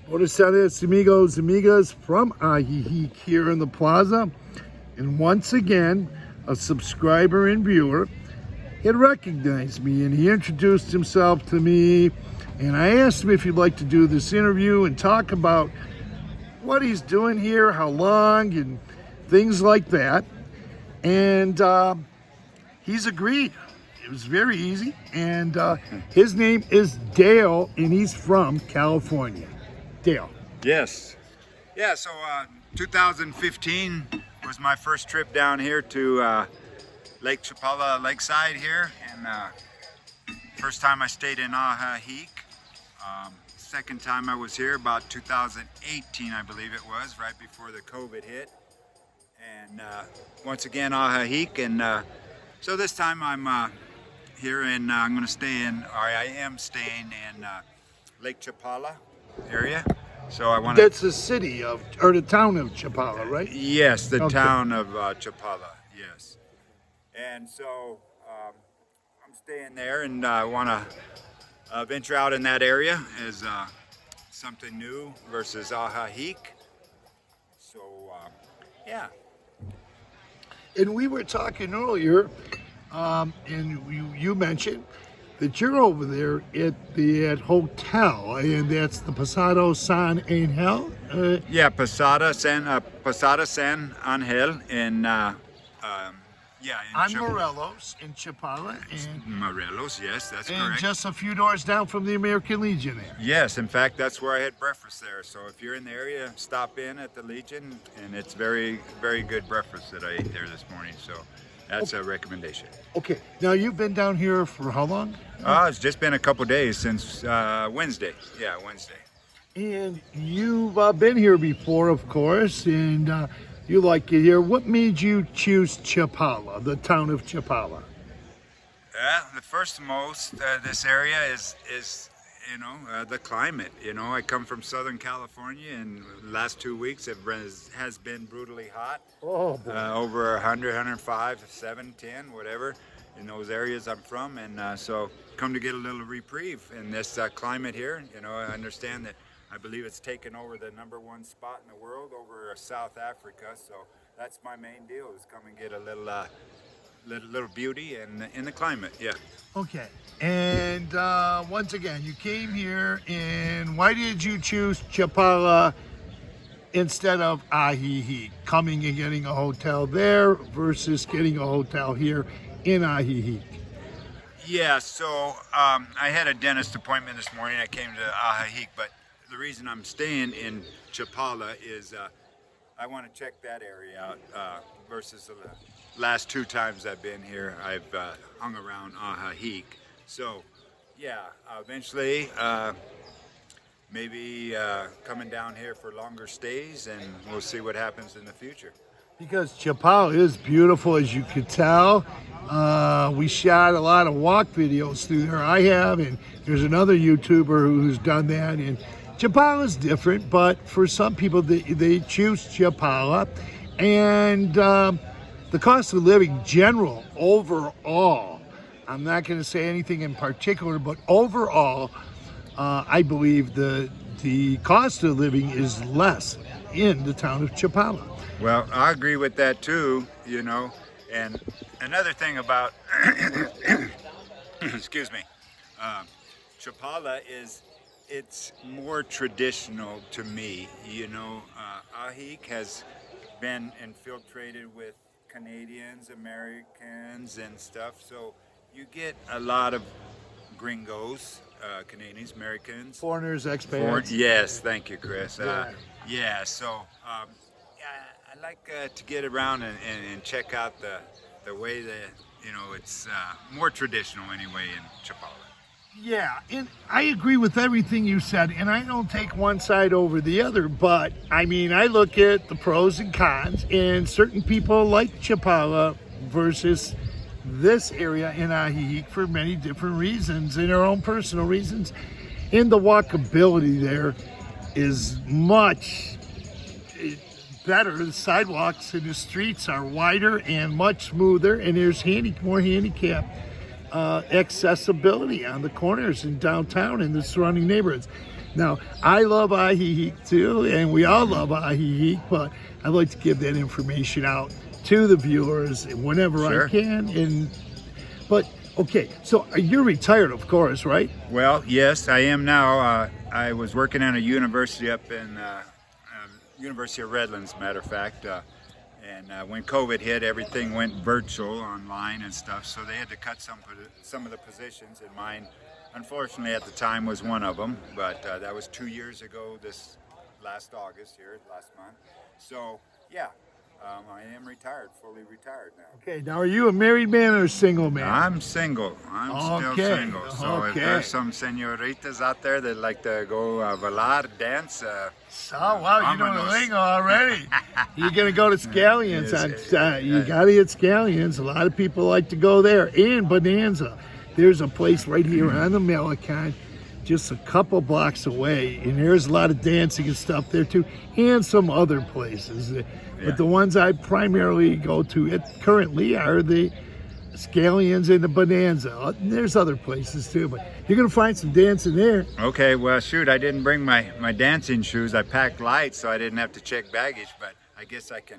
Buenas tardes, amigos, amigas, from Ajijic here in the plaza. And once again, a subscriber and viewer had recognized me and he introduced himself to me. And I asked him if he'd like to do this interview and talk about what he's doing here, how long, and things like that. And he's agreed. It was very easy. And his name is Dale, and he's from California. Dale. Yes. Yeah, so 2015 was my first trip down here to Lake Chapala Lakeside here. And first time I stayed in Ajijic. Second time I was here about 2018, I believe it was, right before the COVID hit. And once again, Ajijic. And so this time I'm here and I'm going to stay in, or I am staying in Lake Chapala area. So I want to... That's the city of, or the town of Chapala, right? Yes, the town of Chapala, yes. And so I'm staying there, and I want to venture out in that area as something new versus Ajijic. So, yeah. And we were talking earlier, and you mentioned that you're over there at the hotel, and that's the Posada San Angel. Yeah, Posada San Angel in on Morelos in Chapala. And Morelos, yes, that's and correct. Just a few doors down from the American Legion there. Yes, in fact, that's where I had breakfast there. So if you're in the area, stop in at the Legion, and it's very, very good breakfast that I ate there this morning. So that's a recommendation. Okay, now you've been down here for how long? It's just been a couple days since Wednesday. Yeah, Wednesday. And you've been here before, of course, and you like it here. What made you choose Chapala, the town of Chapala? The first most, this area is the climate. I come from Southern California, and the last 2 weeks has been brutally hot. Oh, boy. Over 100, 105, 7, 10, whatever, in those areas I'm from. And so come to get a little reprieve in this climate here. I understand that I believe it's taken over the #1 spot in the world over South Africa. So that's my main deal, is come and get a little beauty in the climate. Yeah. Okay, and once again, you came here, and why did you choose Chapala instead of Ajijic? Coming and getting a hotel there versus getting a hotel here in Ajijic. Yeah, so I had a dentist appointment this morning. I came to Ajijic, but the reason I'm staying in Chapala is I want to check that area out versus the last 2 times I've been here. I've hung around Ajijic. So, yeah, eventually maybe coming down here for longer stays, and we'll see what happens in the future. Because Chapala is beautiful, as you could tell. We shot a lot of walk videos through there. I have, and there's another YouTuber who's done that. And Chapala is different, but for some people, they choose Chapala. And the cost of living general, overall, I'm not going to say anything in particular, but overall, I believe the cost of living is less in the town of Chapala. Well, I agree with that too, and another thing about, excuse me, Chapala is, it's more traditional to me. Ajijic has been infiltrated with Canadians, Americans, and stuff, so you get a lot of gringos, Canadians, Americans. Foreigners, expats. Yes, thank you, Chris. Yeah. So I like to get around and check out the way that, it's more traditional anyway in Chapala. Yeah, and I agree with everything you said, and I don't take one side over the other, but I mean, I look at the pros and cons, and certain people like Chapala versus this area in Ajijic for many different reasons, and their own personal reasons. And the walkability there is much better. The sidewalks and the streets are wider and much smoother, and there's more handicap accessibility on the corners in downtown and the surrounding neighborhoods. Now, I love Ajijic too, and we all love Ajijic, but I'd like to give that information out to the viewers whenever Sure. I can. But okay, so you're retired, of course, right? Well, yes, I am now. I was working at a university up in University of Redlands, matter of fact. And when COVID hit, everything went virtual, online and stuff. So they had to cut some of the positions, and mine, unfortunately, at the time was one of them. But that was 2 years ago, this last August here, last month. So yeah, I am retired, fully retired now. Okay, now are you a married man or a single man? I'm single. I'm still single. So if there's some senoritas out there that like to go bailar, dance. Oh, wow, you know the lingo already. You're going to go to Scallions. Yes, You got to hit Scallions. A lot of people like to go there. And Bonanza. There's a place right here on the Malecon, just a couple blocks away. And there's a lot of dancing and stuff there too. And some other places. But the ones I primarily go to currently are the Scallions and the Bonanza. And there's other places too, but you're gonna find some dancing there. Okay, well shoot, I didn't bring my dancing shoes. I packed light so I didn't have to check baggage, but I guess I can,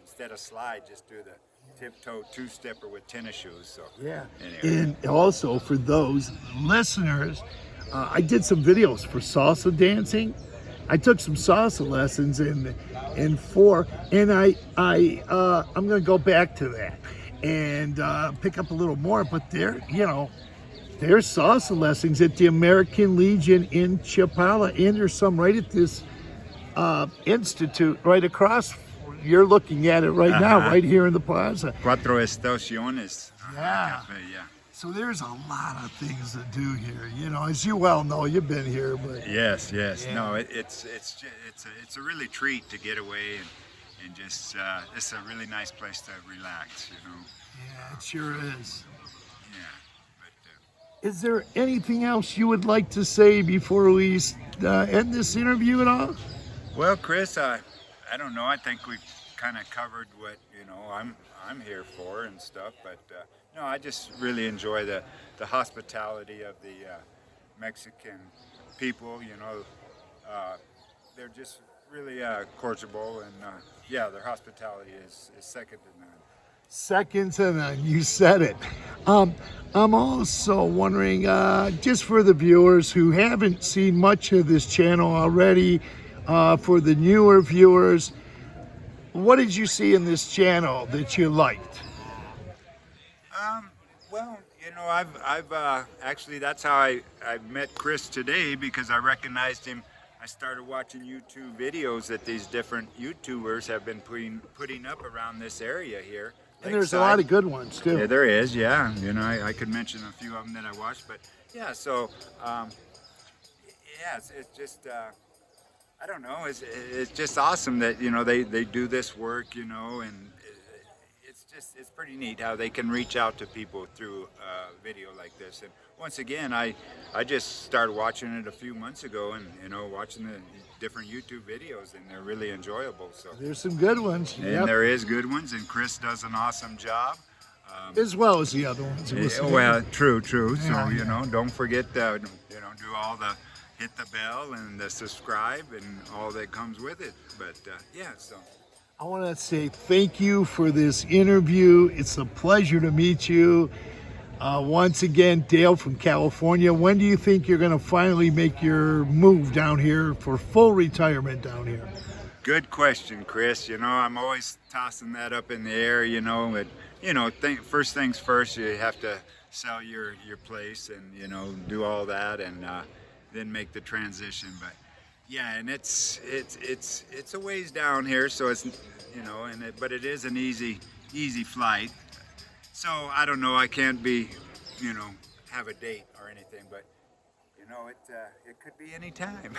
instead of slide, just do the tiptoe two-stepper with tennis shoes. So yeah. Anyway. And also for those listeners, I did some videos for salsa dancing. I took some salsa lessons and I'm gonna go back to that and pick up a little more. But there's salsa lessons at the American Legion in Chapala, and there's some right at this institute right across. You're looking at it right now, right here in the plaza. Cuatro Estaciones. Yeah. Cafe, yeah. So there's a lot of things to do here. As you well know, you've been here, but yes. Yeah. No, it's a really treat to get away and just it's a really nice place to relax. Yeah, it sure is. Yeah. But, Is there anything else you would like to say before we end this interview at all? well, Chris, I don't know. I think we've kind of covered what I'm here for and stuff, but no, I just really enjoy the hospitality of the Mexican people. They're just really cordial, and their hospitality is second to none. Second to none, you said it. I'm also wondering, just for the viewers who haven't seen much of this channel already, for the newer viewers, what did you see in this channel that you liked? Well, I've actually, that's how I met Chris today, because I recognized him. I started watching YouTube videos that these different YouTubers have been putting up around this area here. And there's a lot of good ones too. Yeah, there is, yeah. I could mention a few of them that I watched, but yeah, so, it's just, I don't know, it's just awesome that, they do this work, and it's pretty neat how they can reach out to people through a video like this. And once again, I just started watching it a few months ago, and watching the different YouTube videos, and they're really enjoyable. So there's some good ones. And there is good ones, and Chris does an awesome job. As well as the other ones. Well, true. So Yeah. don't forget to do all the hit the bell and the subscribe and all that comes with it. But so. I want to say thank you for this interview. It's a pleasure to meet you. Once again, Dale from California. When do you think you're going to finally make your move down here for full retirement down here? Good question, Chris. I'm always tossing that up in the air, but first things first, you have to sell your place and, do all that, and then make the transition. But yeah, and it's a ways down here, so it's but it is an easy flight. So I don't know, I can't be have a date or anything, but it could be any time.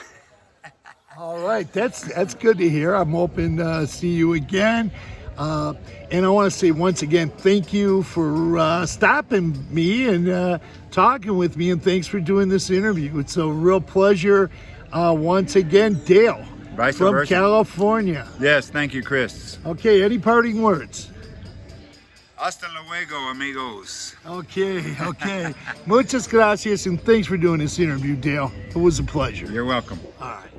All right, that's good to hear. I'm hoping to see you again. And I want to say once again, thank you for stopping me and talking with me, and thanks for doing this interview. It's a real pleasure. Once again, Dale from California. Yes, thank you, Chris. Okay, any parting words? Hasta luego, amigos. Okay, okay. Muchas gracias, and thanks for doing this interview, Dale. It was a pleasure. You're welcome. All right.